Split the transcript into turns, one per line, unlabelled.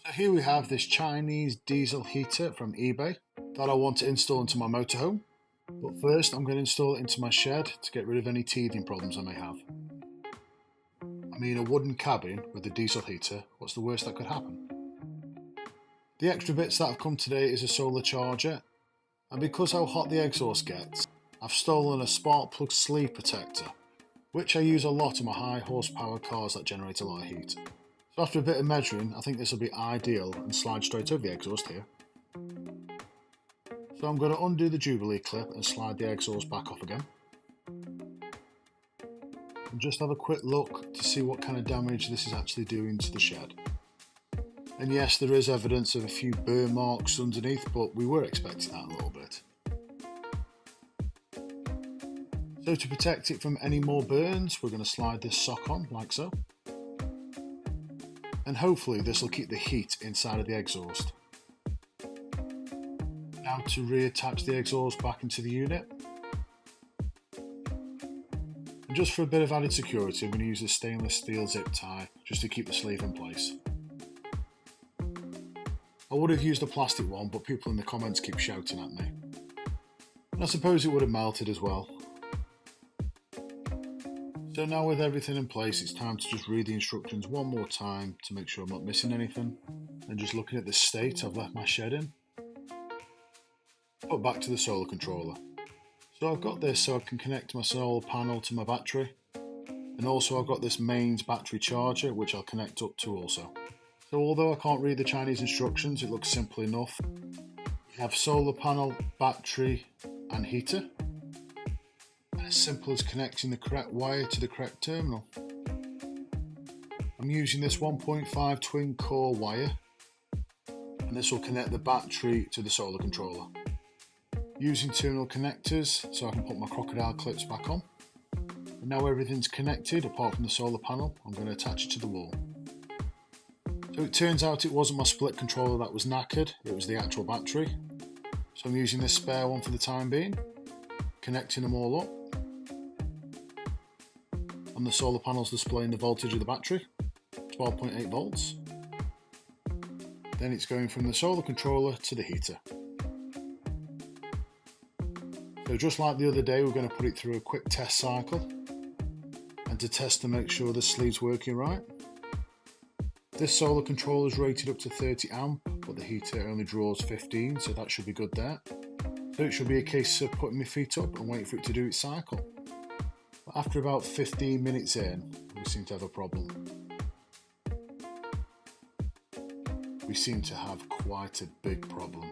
So here we have this Chinese diesel heater from eBay that I want to install into my motorhome. But first I'm going to install it into my shed to get rid of any teething problems I may have. I mean, a wooden cabin with a diesel heater, what's the worst that could happen? The extra bits that have come today is a solar charger, and because how hot the exhaust gets, I've stolen a spark plug sleeve protector, which I use a lot on my high horsepower cars that generate a lot of heat. So after a bit of measuring, I think this will be ideal and slide straight over the exhaust here. So I'm going to undo the Jubilee clip and slide the exhaust back off again. And just have a quick look to see what kind of damage this is actually doing to the shed. And yes, there is evidence of a few burn marks underneath, but we were expecting that a little bit. So to protect it from any more burns, we're going to slide this sock on like so. And hopefully this will keep the heat inside of the exhaust. Now to reattach the exhaust back into the unit. And just for a bit of added security, I'm going to use this stainless steel zip tie just to keep the sleeve in place. I would have used a plastic one, but people in the comments keep shouting at me. And I suppose it would have melted as well. So now with everything in place, it's time to just read the instructions one more time to make sure I'm not missing anything. And just looking at the state I've left my shed in. Put back to the solar controller. So I've got this so I can connect my solar panel to my battery. And also I've got this mains battery charger which I'll connect up to also. So although I can't read the Chinese instructions, it looks simple enough. You have solar panel, battery and heater. As simple as connecting the correct wire to the correct terminal. I'm using this 1.5 twin core wire, and this will connect the battery to the solar controller. Using terminal connectors so I can put my crocodile clips back on. And now everything's connected apart from the solar panel, I'm going to attach it to the wall. So it turns out it wasn't my split controller that was knackered, it was the actual battery. So I'm using this spare one for the time being, connecting them all up. And the solar panel's displaying the voltage of the battery, 12.8 volts. Then it's going from the solar controller to the heater. So just like the other day, we're going to put it through a quick test cycle and to test to make sure the sleeve's working right. This solar controller is rated up to 30 amp, but the heater only draws 15, so that should be good there. So it should be a case of putting my feet up and waiting for it to do its cycle. But after about 15 minutes in, we seem to have a problem. We seem to have quite a big problem.